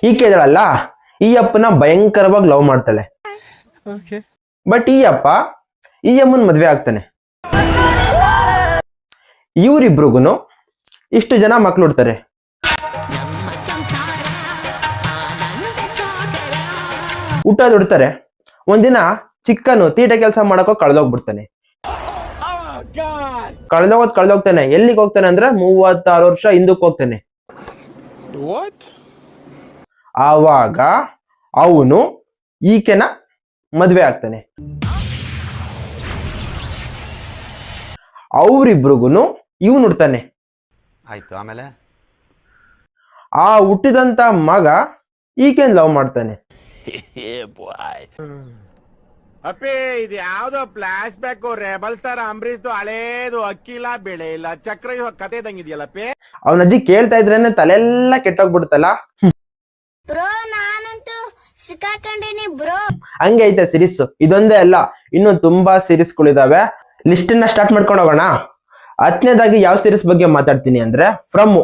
ಈಕೆ ಇದಾಳಲ್ಲ, ಈ ಅಪ್ಪನ ಭಯಂಕರವಾಗಿ ಲವ್ ಮಾಡ್ತಾಳೆ. ಬಟ್ ಈ ಅಪ್ಪ ಈ ಅಮ್ಮನ್ ಮದ್ವೆ ಆಗ್ತಾನೆ. ಇವ್ರಿಬ್ರಿಗೂ ಇಷ್ಟು ಜನ ಮಕ್ಳು ಹುಡ್ತಾರೆ. ಊಟ ದುಡ್ತಾರೆ. ಒಂದಿನ ಚಿಕ್ಕನು ತೀಟೆ ಕೆಲಸ ಮಾಡಕೋ ಕಳೆದೋಗ್ಬಿಡ್ತಾನೆ. ಕಳೆದೋಗ್ತಾನೆ. ಎಲ್ಲಿಗೆ ಹೋಗ್ತಾನೆ ಅಂದ್ರೆ 36 ವರ್ಷ ಹಿಂದಕ್ಕೆ ಹೋಗ್ತಾನೆ. ಆವಾಗ ಅವನು ಈಕೆನ ಮದ್ವೆ ಆಗ್ತಾನೆ. ಅವ್ರಿಬ್ರಿಗೂ ಇವನು ಹುಡ್ತಾನೆ. ಆಯ್ತು. ಆಮೇಲೆ ಆ ಹುಟ್ಟಿದಂತ ಮಗ ಈಕೆನ್ ಲವ್ ಮಾಡ್ತಾನೆ. ಅಪ್ಪೇ ಇದು ಯಾವ್ದೋ flash back rebel star Ambareesh ಹಳೇದು ಅಕ್ಕಿಲ್ಲ ಬೆಳೆ ಇಲ್ಲ ಚಕ್ರ ಕತೆ ಇದಂಗಿದೆಯಲ್ಲಪ್ಪೇ. ಅವನ ಅಜ್ಜಿ ಕೇಳ್ತಾ ಇದ್ರೇನೆ ತಲೆಲ್ಲ ಕೆಟ್ಟೋಗ್ಬಿಡುತ್ತಲ್ಲ. ಬ್ರೋ ನಾನಂತೂ ಸಿಕ್ಕಾಕೊಂಡಿನಿ ಬ್ರೋ. ಹಂಗೆ ಐತೆ ಸಿರೀಸ್. ಇದೊಂದೇ ಅಲ್ಲ, ಇನ್ನು ತುಂಬಾ ಸಿರೀಸ್ಗಳಿದಾವೆ. ಲಿಸ್ಟ್ ನ ಸ್ಟಾರ್ಟ್ ಮಾಡ್ಕೊಂಡು ಹೋಗೋಣ. 10ನೇದಾಗಿ ಯಾವ ಸಿರೀಸ್ ಬಗ್ಗೆ ಮಾತಾಡ್ತೀನಿ ಅಂದ್ರೆ ಫ್ರಮ್.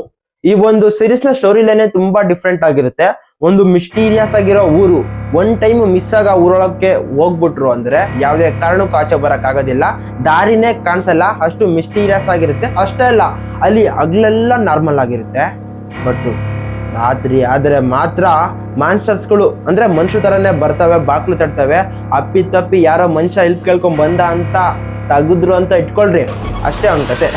ಈ ಒಂದು ಸಿರೀಸ್ ನ ಸ್ಟೋರಿ ಲೈನ್ ತುಂಬಾ ಡಿಫ್ರೆಂಟ್ ಆಗಿರುತ್ತೆ. ಒಂದು ಮಿಸ್ಟೀರಿಯಸ್ ಆಗಿರೋ ಊರು. ಒನ್ ಟೈಮ್ ಮಿಸ್ ಆಗ ಊರೊಳಕ್ಕೆ ಹೋಗ್ಬಿಟ್ರು ಅಂದ್ರೆ ಯಾವ್ದೇ ಕಾರಣಕ್ಕೂ ಆಚೆ ಬರಕ್ ಆಗೋದಿಲ್ಲ. ದಾರಿನೇ ಕಾಣಿಸಲ್ಲ, ಅಷ್ಟು ಮಿಸ್ಟೀರಿಯಸ್ ಆಗಿರುತ್ತೆ. ಅಷ್ಟೇ ಅಲ್ಲ, ಅಲ್ಲಿ ಹಗಲೆಲ್ಲ ನಾರ್ಮಲ್ ಆಗಿರುತ್ತೆ. ಬಟ್ ರಾತ್ರಿ ಆದ್ರೆ ಮಾತ್ರ ಮಾನ್ಸ್ಟರ್ಸ್ಗಳು ಅಂದ್ರೆ ಮನುಷ್ಯ ತರನೇ ಬರ್ತವೆ, ಬಾಕ್ಲು ತಡ್ತವೆ. ಅಪ್ಪಿ ತಪ್ಪಿ ಯಾರೋ ಮನುಷ್ಯ ಹೆಲ್ಪ್ ಕೇಳ್ಕೊಂಡ್ ಬಂದ ಅಂತ ತೆಗೆದ್ರು ಅಂತ ಇಟ್ಕೊಳ್ರಿ, ಅಷ್ಟೇ ಅವನ ಕತೆ.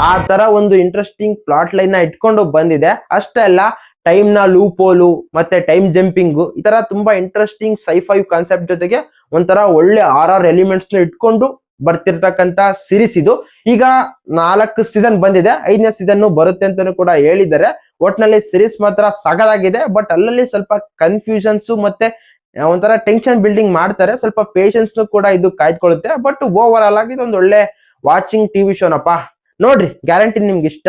ಆ ತರ ಒಂದು ಇಂಟ್ರೆಸ್ಟಿಂಗ್ ಪ್ಲಾಟ್ ಲೈನ್ ನ ಇಟ್ಕೊಂಡು ಬಂದಿದೆ. ಅಷ್ಟೇ ಅಲ್ಲ, ಟೈಮ್ ನ ಲೂಪೋಲು ಮತ್ತೆ ಟೈಮ್ ಜಂಪಿಂಗು, ಈ ತರ ತುಂಬಾ ಇಂಟ್ರೆಸ್ಟಿಂಗ್ ಸೈಫೈ ಕಾನ್ಸೆಪ್ಟ್ ಜೊತೆಗೆ ಒಂಥರ ಒಳ್ಳೆ RR ಎಲಿಮೆಂಟ್ಸ್ ನ ಇಟ್ಕೊಂಡು ಬರ್ತಿರ್ತಕ್ಕಂತ ಸಿರೀಸ್ ಇದು. ಈಗ 4 ಸೀಸನ್ ಬಂದಿದೆ, 5ನೇ ಸೀಸನ್ ಬರುತ್ತೆ ಅಂತಾನು ಕೂಡ ಹೇಳಿದ್ದಾರೆ. ಒಟ್ನಲ್ಲಿ ಸಿರೀಸ್ ಮಾತ್ರ ಸಗದಾಗಿದೆ. ಬಟ್ ಅಲ್ಲಲ್ಲಿ ಸ್ವಲ್ಪ ಕನ್ಫ್ಯೂಷನ್ಸ್ ಮತ್ತೆ ಒಂಥರ ಟೆನ್ಷನ್ ಬಿಲ್ಡಿಂಗ್ ಮಾಡ್ತಾರೆ. ಸ್ವಲ್ಪ ಪೇಷನ್ಸ್ ಕೂಡ ಇದು ಕಾಯ್ದುಕೊಳ್ಳುತ್ತೆ. ಬಟ್ ಓವರ್ ಆಲ್ ಆಗಿ ಇದೊಂದು ಒಳ್ಳೆ ವಾಚಿಂಗ್ ಟಿವಿ ಶೋನಪ್ಪ. ನೋಡ್ರಿ, ಗ್ಯಾರಂಟಿ ನಿಮ್ಗೆ ಇಷ್ಟ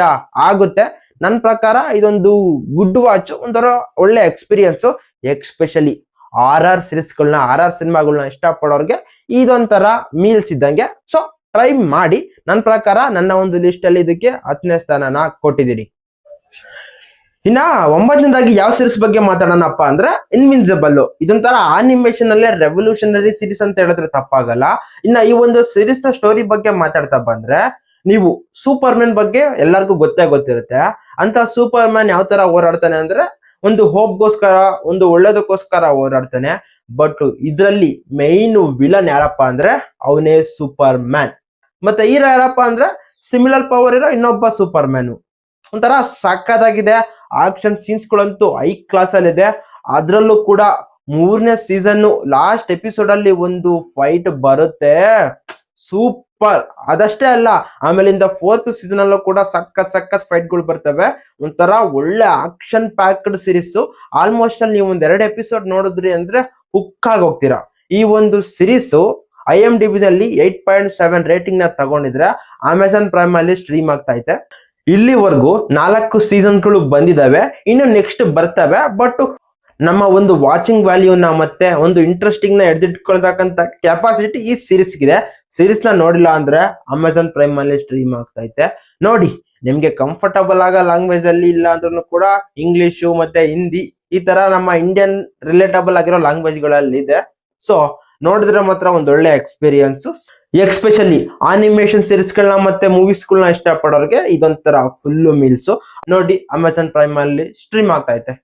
ಆಗುತ್ತೆ. ನನ್ನ ಪ್ರಕಾರ ಇದೊಂದು ಗುಡ್ ವಾಚ್, ಒಂಥರ ಒಳ್ಳೆ ಎಕ್ಸ್ಪೀರಿಯನ್ಸ್. ಎಕ್ಸ್ಪೆಷಲಿ RR ಸಿರೀಸ್ಗಳನ್ನ, RR ಸಿನಿಮಾಗಳನ್ನ ಇಷ್ಟಪಡೋರ್ಗೆ ಇದೊಂಥರ ಮೀಲ್ಸ್ ಇದ್ದಂಗೆ. ಸೊ ಟ್ರೈ ಮಾಡಿ. ನನ್ನ ಪ್ರಕಾರ ನನ್ನ ಒಂದು ಲಿಸ್ಟ್ ಅಲ್ಲಿ ಇದಕ್ಕೆ 10ನೇ ಸ್ಥಾನನ ಕೊಟ್ಟಿದ್ದೀನಿ. ಇನ್ನ 9ನೇದಾಗಿ ಯಾವ ಸಿರೀಸ್ ಬಗ್ಗೆ ಮಾತಾಡೋಣಪ್ಪ ಅಂದ್ರೆ ಇನ್ವಿನ್ಸಿಬಲ್. ಇದೊಂಥರ ಆನಿಮೇಷನ್ ಅಲ್ಲೇ ರೆವಲ್ಯೂಷನರಿ ಸಿರೀಸ್ ಅಂತ ಹೇಳಿದ್ರೆ ತಪ್ಪಾಗಲ್ಲ. ಇನ್ನ ಈ ಒಂದು ಸಿರೀಸ್ ನ ಸ್ಟೋರಿ ಬಗ್ಗೆ ಮಾತಾಡ್ತಾ ಬಂದ್ರೆ, ನೀವು ಸೂಪರ್ ಮ್ಯಾನ್ ಬಗ್ಗೆ ಎಲ್ಲರಿಗೂ ಗೊತ್ತಿರುತ್ತೆ. ಅಂತ ಸೂಪರ್ ಮ್ಯಾನ್ ಯಾವ ತರ ಹೋರಾಡ್ತಾನೆ ಅಂದ್ರೆ, ಒಂದು ಹೋಪ್ಗೋಸ್ಕರ, ಒಂದು ಒಳ್ಳೇದಕ್ಕೋಸ್ಕರ ಹೋರಾಡ್ತಾನೆ. ಬಟ್ ಇದ್ರಲ್ಲಿ ಮೈನ್ ವಿಲನ್ ಯಾರಪ್ಪ ಅಂದ್ರೆ ಅವನೇ ಸೂಪರ್ ಮ್ಯಾನ್. ಮತ್ತೆ ಹೀರೋ ಯಾರಪ್ಪ ಅಂದ್ರೆ ಸಿಮಿಲರ್ ಪವರ್ ಇರೋ ಇನ್ನೊಬ್ಬ ಸೂಪರ್ ಮ್ಯಾನ್. ಒಂಥರ ಸಕ್ಕತ್ತಾಗಿದೆ. ಆಕ್ಷನ್ ಸೀನ್ಸ್ ಗಳಂತೂ ಹೈ ಕ್ಲಾಸ್ ಅಲ್ಲಿ ಇದೆ. ಅದ್ರಲ್ಲೂ ಕೂಡ 3ನೇ ಸೀಸನ್ ಲಾಸ್ಟ್ ಎಪಿಸೋಡ್ ಅಲ್ಲಿ ಒಂದು ಫೈಟ್ ಬರುತ್ತೆ, ಸೂಪರ್. ಅದಷ್ಟೇ ಅಲ್ಲ, ಆಮೇಲಿಂದ 4th ಸೀಸನ್ ಅಲ್ಲೂ ಕೂಡ ಸಖತ್ ಫೈಟ್ ಗಳು ಬರ್ತವೆ. ಒಂಥರ ಒಳ್ಳೆ ಆಕ್ಷನ್ ಪ್ಯಾಕ್ಡ್ ಸಿರೀಸ್. ಆಲ್ಮೋಸ್ಟ್ ಅಲ್ಲಿ ನೀವು ಒಂದ್ 2 ಎಪಿಸೋಡ್ ನೋಡಿದ್ರಿ ಅಂದ್ರೆ ಹುಕ್ ಆಗಿ ಹೋಗ್ತೀರಾ. ಈ ಒಂದು ಸಿರೀಸ್ IMDb ನಲ್ಲಿ 8.7 ರೇಟಿಂಗ್ ನ ತಗೊಂಡಿದ್ರೆ ಅಮೆಜಾನ್ ಪ್ರೈಮ್ ಅಲ್ಲಿ ಸ್ಟ್ರೀಮ್ ಆಗ್ತಾ ಐತೆ. ಇಲ್ಲಿವರೆಗೂ 4 ಸೀಸನ್ಗಳು ಬಂದಿದಾವೆ, ಇನ್ನು ನೆಕ್ಸ್ಟ್ ಬರ್ತವೆ. ಬಟ್ ನಮ್ಮ ಒಂದು ವಾಚಿಂಗ್ ವ್ಯಾಲ್ಯೂನ ಮತ್ತೆ ಒಂದು ಇಂಟ್ರೆಸ್ಟಿಂಗ್ ನ ಹಿಡಿದಿಟ್ಕೊಳ್ತಕ್ಕಂತ ಕೆಪಾಸಿಟಿ ಈ ಸಿರೀಸ್ ಇದೆ. ಸಿರೀಸ್ ನ ನೋಡಿಲ್ಲ ಅಂದ್ರೆ ಅಮೆಜಾನ್ ಪ್ರೈಮ್ ಅಲ್ಲಿ ಸ್ಟ್ರೀಮ್ ಆಗ್ತೈತೆ, ನೋಡಿ. ನಿಮ್ಗೆ ಕಂಫರ್ಟಬಲ್ ಆಗ ಲ್ಯಾಂಗ್ವೇಜ್ ಅಲ್ಲಿ, ಇಲ್ಲ ಅಂದ್ರೂ ಕೂಡ ಇಂಗ್ಲಿಷು ಮತ್ತೆ ಹಿಂದಿ, ಈ ತರ ನಮ್ಮ ಇಂಡಿಯನ್ ರಿಲೇಟಬಲ್ ಆಗಿರೋ ಲ್ಯಾಂಗ್ವೇಜ್ ಗಳಲ್ಲಿ ಇದೆ. ಸೊ ನೋಡಿದ್ರೆ ಮಾತ್ರ ಒಂದೊಳ್ಳೆ ಎಕ್ಸ್ಪೀರಿಯನ್ಸ್. ಎಕ್ಸ್ಪೆಷಲಿ ಆನಿಮೇಷನ್ ಸಿರೀಸ್ ಗಳನ್ನ ಮತ್ತೆ ಮೂವೀಸ್ ಗಳನ್ನ ಇಷ್ಟಪಡೋರಿಗೆ ಇದೊಂಥರ ಫುಲ್ ಮೀಲ್ಸ್. ನೋಡಿ, ಅಮೆಜಾನ್ ಪ್ರೈಮ್ ಅಲ್ಲಿ ಸ್ಟ್ರೀಮ್ ಆಗ್ತೈತೆ.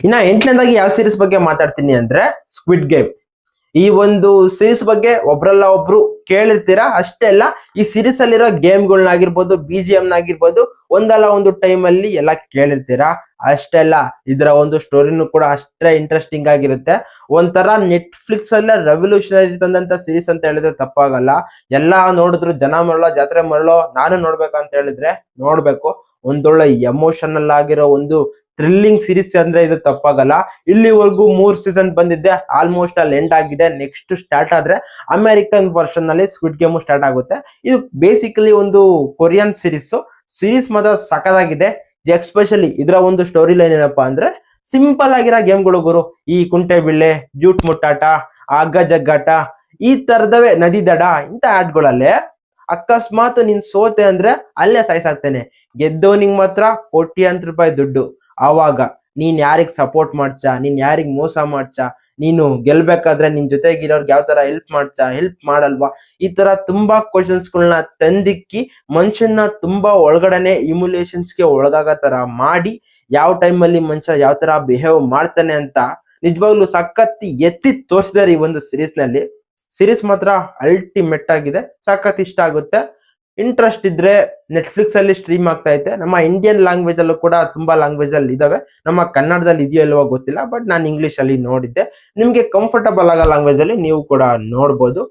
ಇನ್ನ 8ನೇದಾಗಿ ಯಾವ ಸೀರೀಸ್ ಬಗ್ಗೆ ಮಾತಾಡ್ತೀನಿ ಅಂದ್ರೆ ಸ್ಕ್ವಿಡ್ ಗೇಮ್. ಈ ಒಂದು ಸೀರೀಸ್ ಬಗ್ಗೆ ಒಬ್ರಲ್ಲ ಒಬ್ರು ಕೇಳಿರ್ತೀರಾ. ಅಷ್ಟೇ ಅಲ್ಲ, ಈ ಸೀರೀಸ್ ಅಲ್ಲಿರೋ ಗೇಮ್ಗಳನ್ನಾಗಿರ್ಬೋದು, BGM ಆಗಿರ್ಬೋದು, ಒಂದಲ್ಲ ಒಂದು ಟೈಮ್ ಅಲ್ಲಿ ಎಲ್ಲ ಕೇಳಿರ್ತೀರಾ. ಅಷ್ಟೇ ಅಲ್ಲ, ಇದರ ಒಂದು ಸ್ಟೋರಿನೂ ಕೂಡ ಅಷ್ಟೇ ಇಂಟ್ರೆಸ್ಟಿಂಗ್ ಆಗಿರುತ್ತೆ. ಒಂಥರ ನೆಟ್ಫ್ಲಿಕ್ಸ್ ಅಲ್ಲೇ ರೆವಲ್ಯೂಷನರಿ ತಂದಂತ ಸೀರೀಸ್ ಅಂತ ಹೇಳಿದ್ರೆ ತಪ್ಪಾಗಲ್ಲ. ಎಲ್ಲಾ ನೋಡಿದ್ರು ಜನ ಮರಳೋ ಜಾತ್ರೆ ಮರಳೋ, ನಾನು ನೋಡ್ಬೇಕಂತ ಹೇಳಿದ್ರೆ ನೋಡ್ಬೇಕು. ಒಂದೊಳ್ಳೆ ಎಮೋಷನಲ್ ಆಗಿರೋ ಒಂದು ಥ್ರಿಲ್ಲಿಂಗ್ ಸೀರೀಸ್ ಅಂದ್ರೆ ಇದು ತಪ್ಪಾಗಲ್ಲ. ಇಲ್ಲಿವರೆಗೂ 3 ಸೀಸನ್ ಬಂದಿದ್ದೆ, ಆಲ್ಮೋಸ್ಟ್ ಅಲ್ಲಿ ಎಂಡ್ ಆಗಿದೆ. ನೆಕ್ಸ್ಟ್ ಸ್ಟಾರ್ಟ್ ಆದ್ರೆ ಅಮೆರಿಕನ್ ವರ್ಷನ್ ನಲ್ಲಿ ಸ್ಕ್ವಿಡ್ ಗೇಮ್ ಸ್ಟಾರ್ಟ್ ಆಗುತ್ತೆ. ಇದು ಬೇಸಿಕಲಿ ಒಂದು ಕೊರಿಯನ್ ಸಿರೀಸ್ ಮಾತ್ರ ಸಖತ್ತಾಗಿದೆ. ಎಕ್ಸ್ಪೆಷಲಿ ಇದರ ಒಂದು ಸ್ಟೋರಿ ಲೈನ್ ಏನಪ್ಪಾ ಅಂದ್ರೆ, ಸಿಂಪಲ್ ಆಗಿರೋ ಗೇಮ್ಗಳು ಗುರು. ಈ ಕುಂಟೆ ಬಿಳ್ಳೆ, ಜೂಟ್ ಮುಟ್ಟಾಟ, ಹಗ್ಗ ಜಗ್ಗಾಟ, ಈ ತರದವೇ ನದಿ ದಡ, ಇಂತ ಆಟಗಳಲ್ಲೇ ಅಕಸ್ಮಾತ್ ನೀನ್ ಸೋತೆ ಅಂದ್ರೆ ಅಲ್ಲೇ ಸಾಯ್ಸಾಕ್ತೇನೆ. ಗೆದ್ದವನಿಗೆ ಮಾತ್ರ ಕೋಟ್ಯಾಂತರ ರೂಪಾಯಿ ದುಡ್ಡು. ಆವಾಗ ನೀನ್ ಯಾರಿಗ್ ಸಪೋರ್ಟ್ ಮಾಡ್ಚಾ, ನೀನ್ ಯಾರಿಗ್ ಮೋಸ ಮಾಡ್ಚಾ, ನೀನು ಗೆಲ್ಬೇಕಾದ್ರೆ ನಿನ್ ಜೊತೆಗಿರೋರ್ಗೆ ಯಾವ ತರ ಹೆಲ್ಪ್ ಮಾಡ್ಚಾ, ಹೆಲ್ಪ್ ಮಾಡಲ್ವಾ, ಈ ತರ ತುಂಬಾ ಕ್ವಶನ್ಸ್ ಗಳನ್ನ ತಂದಿಕ್ಕಿ ಮನುಷ್ಯನ ತುಂಬಾ ಒಳಗಡೆನೆ ಇಮ್ಯುಲೇಷನ್ಸ್ಗೆ ಒಳಗಾಗೋ ತರ ಮಾಡಿ ಯಾವ ಟೈಮಲ್ಲಿ ಮನುಷ್ಯ ಯಾವ ತರ ಬಿಹೇವ್ ಮಾಡ್ತಾನೆ ಅಂತ ನಿಜವಾಗ್ಲೂ ಸಖತ್ ಎತ್ತಿ ತೋರಿಸಿದಾರೆ ಈ ಒಂದು ಸೀರೀಸ್ ನಲ್ಲಿ. ಸೀರೀಸ್ ಮಾತ್ರ ಅಲ್ಟಿಮೇಟ್ ಆಗಿದೆ, ಸಖತ್ ಇಷ್ಟ ಆಗುತ್ತೆ. ಇಂಟ್ರೆಸ್ಟ್ ಇದ್ರೆ ನೆಟ್ಫ್ಲಿಕ್ಸ್ ಅಲ್ಲಿ ಸ್ಟ್ರೀಮ್ ಆಗ್ತಾ ಇದೆ. ನಮ್ಮ ಇಂಡಿಯನ್ ಲ್ಯಾಂಗ್ವೇಜ್ ಅಲ್ಲೂ ಕೂಡ ತುಂಬಾ ಲ್ಯಾಂಗ್ವೇಜ್ ಅಲ್ಲಿ ಇದಾವೆ. ನಮ್ಮ ಕನ್ನಡದಲ್ಲಿ ಇದೆಯೋ ಇಲ್ವೋ ಗೊತ್ತಿಲ್ಲ, ಬಟ್ ನಾನು ಇಂಗ್ಲಿಷ್ ಅಲ್ಲಿ ನೋಡಿದ್ದೆ. ನಿಮ್ಗೆ ಕಂಫರ್ಟಬಲ್ ಆಗೋ ಲ್ಯಾಂಗ್ವೇಜ್ ಅಲ್ಲಿ ನೀವು ಕೂಡ ನೋಡ್ಬೋದು.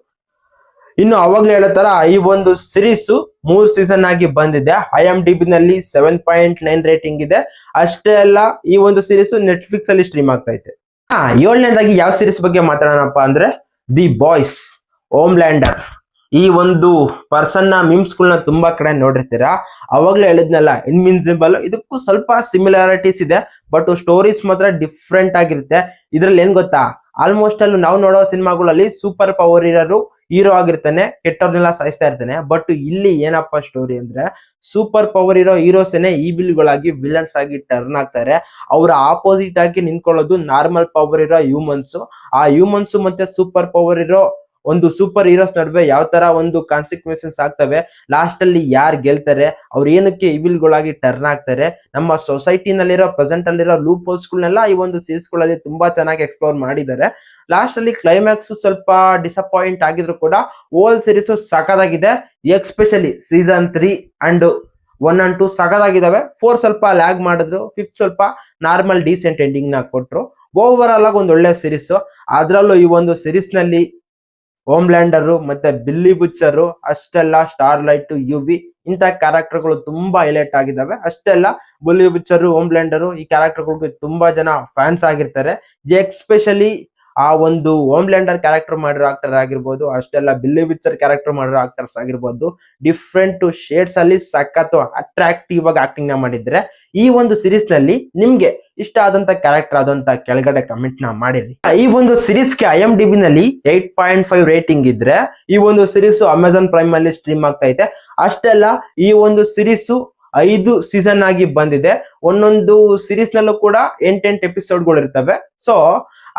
ಇನ್ನು ಅವಾಗ್ಲೇ ಹೇಳೋ ತರ ಈ ಒಂದು ಸೀರೀಸ್ 3 ಸೀಸನ್ ಆಗಿ ಬಂದಿದೆ. IMDb ನಲ್ಲಿ 7.9 ರೇಟಿಂಗ್ ಇದೆ. ಅಷ್ಟೇ ಅಲ್ಲ, ಈ ಒಂದು ಸೀರೀಸ್ ನೆಟ್ಫ್ಲಿಕ್ಸ್ ಅಲ್ಲಿ ಸ್ಟ್ರೀಮ್ ಆಗ್ತಾ ಇದೆ. 7ನೇದಾಗಿ ಯಾವ ಸೀರೀಸ್ ಬಗ್ಗೆ ಮಾತಾಡೋಣಪ್ಪ ಅಂದ್ರೆ ದಿ ಬಾಯ್ಸ್, ಹೋಮ್ಲ್ಯಾಂಡರ್. ಈ ಒಂದು ಪರ್ಸನ್ ನ ಮೀಮ್ಸ್ ಗಳನ್ನ ತುಂಬಾ ಕಡೆ ನೋಡಿರ್ತೀರಾ. ಅವಾಗ್ಲೇ ಹೇಳಿದ್ನಲ್ಲ, ಇನ್ವಿನ್ಸಿಬಲ್, ಇದಕ್ಕೂ ಸ್ವಲ್ಪ ಸಿಮಿಲಾರಿಟೀಸ್ ಇದೆ, ಬಟ್ ಸ್ಟೋರೀಸ್ ಮಾತ್ರ ಡಿಫ್ರೆಂಟ್ ಆಗಿರುತ್ತೆ. ಇದ್ರಲ್ಲಿ ಏನ್ ಗೊತ್ತಾ, ಆಲ್ಮೋಸ್ಟ್ ಅಲ್ಲಿ ನಾವು ನೋಡೋ ಸಿನಿಮಾಗಳಲ್ಲಿ ಸೂಪರ್ ಪವರ್ ಇರೋರು ಹೀರೋ ಆಗಿರ್ತಾನೆ, ಕೆಟ್ಟವ್ರನ್ನೆಲ್ಲ ಸಾಯಿಸ್ತಾ ಇರ್ತಾನೆ. ಬಟ್ ಇಲ್ಲಿ ಏನಪ್ಪಾ ಸ್ಟೋರಿ ಅಂದ್ರೆ, ಸೂಪರ್ ಪವರ್ ಇರೋ ಹೀರೋಸೇನೆ ಈವಿಲ್ಗಳಾಗಿ ವಿಲನ್ಸ್ ಆಗಿ ಟರ್ನ್ ಆಗ್ತಾರೆ. ಅವರ ಆಪೋಸಿಟ್ ಆಗಿ ನಿಂತ್ಕೊಳ್ಳೋದು ನಾರ್ಮಲ್ ಪವರ್ ಇರೋ ಹ್ಯೂಮನ್ಸ್. ಆ ಹ್ಯೂಮನ್ಸ್ ಮತ್ತೆ ಸೂಪರ್ ಪವರ್ ಇರೋ ಒಂದು ಸೂಪರ್ ಹೀರೋಸ್ ನಡುವೆ ಯಾವ ತರ ಒಂದು ಕಾನ್ಸಿಕ್ವೆನ್ಸಸ್ ಆಗ್ತವೆ, ಲಾಸ್ಟ್ ಅಲ್ಲಿ ಯಾರು ಗೆಲ್ತಾರೆ, ಅವ್ರು ಏನಕ್ಕೆ ಇವಿಲ್ಗಳಾಗಿ ಟರ್ನ್ ಆಗ್ತಾರೆ, ನಮ್ಮ ಸೊಸೈಟಿನಲ್ಲಿರೋ ಪ್ರೆಸೆಂಟ್ ಅಲ್ಲಿರೋ ಲೂಪ್ ಹೋಲ್ಸ್ ಗಳನ್ನೆಲ್ಲ ಈ ಒಂದು ಸೀರೀಸ್ ಗಳಲ್ಲಿ ತುಂಬಾ ಚೆನ್ನಾಗಿ ಎಕ್ಸ್ಪ್ಲೋರ್ ಮಾಡಿದ್ದಾರೆ. ಲಾಸ್ಟ್ ಅಲ್ಲಿ ಕ್ಲೈಮ್ಯಾಕ್ಸ್ ಸ್ವಲ್ಪ ಡಿಸಪಾಯಿಂಟ್ ಆಗಿದ್ರು ಕೂಡ ಹೋಲ್ ಸೀರೀಸ್ ಸಖತ್ತಾಗಿದೆ. Especially season 3 and 1 and 2 ಸಖತ್ತಾಗಿದ್ದಾವೆ. 4 ಸ್ವಲ್ಪ ಲ್ಯಾಗ್ ಮಾಡಿದ್ರು, 5th ಸ್ವಲ್ಪ ನಾರ್ಮಲ್ ಡೀಸೆಂಟ್ ಎಂಡಿಂಗ್ ನ ಕೊಟ್ರು. ಓವರ್ ಆಲ್ ಆಗಿ ಒಂದು ಒಳ್ಳೆ ಸೀರೀಸ್. ಅದ್ರಲ್ಲೂ ಈ ಒಂದು ಸೀರೀಸ್ ನಲ್ಲಿ ಹೋಮ್ಲ್ಯಾಂಡರ್ ಮತ್ತೆ ಬಿಲ್ಲಿ ಬುಚ್ಚರ್, ಅಷ್ಟೆಲ್ಲ ಸ್ಟಾರ್ ಲೈಟ್, ಯುವಿ ಇಂತ ಕ್ಯಾರೆಕ್ಟರ್ಗಳು ತುಂಬಾ ಹೈಲೈಟ್ ಆಗಿದ್ದಾವೆ. ಅಷ್ಟೆಲ್ಲ ಬಿಲ್ಲಿ ಬುಚ್ಚರ್, ಹೋಮ್ಲ್ಯಾಂಡರ್ ಈ ಕ್ಯಾರೆಕ್ಟರ್ಗಳಿಗೆ ತುಂಬಾ ಜನ ಫ್ಯಾನ್ಸ್ ಆಗಿರ್ತಾರೆ. ಎಕ್ಸ್ಪೆಷಲಿ ಆ ಒಂದು ಹೋಮ್ಲ್ಯಾಂಡರ್ ಕ್ಯಾರೆಕ್ಟರ್ ಮಾಡಿರೋ ಆಕ್ಟರ್ ಆಗಿರ್ಬೋದು, ಅಷ್ಟೆಲ್ಲ ಬಿಲ್ಲಿ ಬುಚ್ಚರ್ ಕ್ಯಾರೆಕ್ಟರ್ ಮಾಡಿರೋ ಆಕ್ಟರ್ಸ್ ಆಗಿರ್ಬೋದು, ಡಿಫ್ರೆಂಟ್ ಶೇಡ್ಸ್ ಅಲ್ಲಿ ಸಖತ್ ಅಟ್ರಾಕ್ಟಿವ್ ಆಗಿ ಆಕ್ಟಿಂಗ್ ನ ಮಾಡಿದ್ರೆ. ಈ ಒಂದು ಸೀರೀಸ್ ನಲ್ಲಿ ನಿಮ್ಗೆ ಇಷ್ಟ ಆದಂತ ಕ್ಯಾರೆಕ್ಟರ್ ಆದಂತ ಕೆಳಗಡೆ ಕಮೆಂಟ್ ನ ಮಾಡಿರಿ. ಈ ಒಂದು ಸೀರೀಸ್ಗೆ IMDb ನಲ್ಲಿ 8.5 ರೇಟಿಂಗ್ ಇದ್ರೆ ಈ ಒಂದು ಸೀರೀಸ್ ಅಮೆಜಾನ್ ಪ್ರೈಮ್ ಅಲ್ಲಿ ಸ್ಟ್ರೀಮ್ ಆಗ್ತಾ ಇದೆ. ಅಷ್ಟೆಲ್ಲ ಈ ಒಂದು ಸೀರೀಸ್ 5 ಸೀಸನ್ ಆಗಿ ಬಂದಿದೆ. ಒಂದೊಂದು ಸೀರೀಸ್ ನಲ್ಲೂ ಕೂಡ 8 ಎಪಿಸೋಡ್ಗಳು ಇರ್ತವೆ. ಸೊ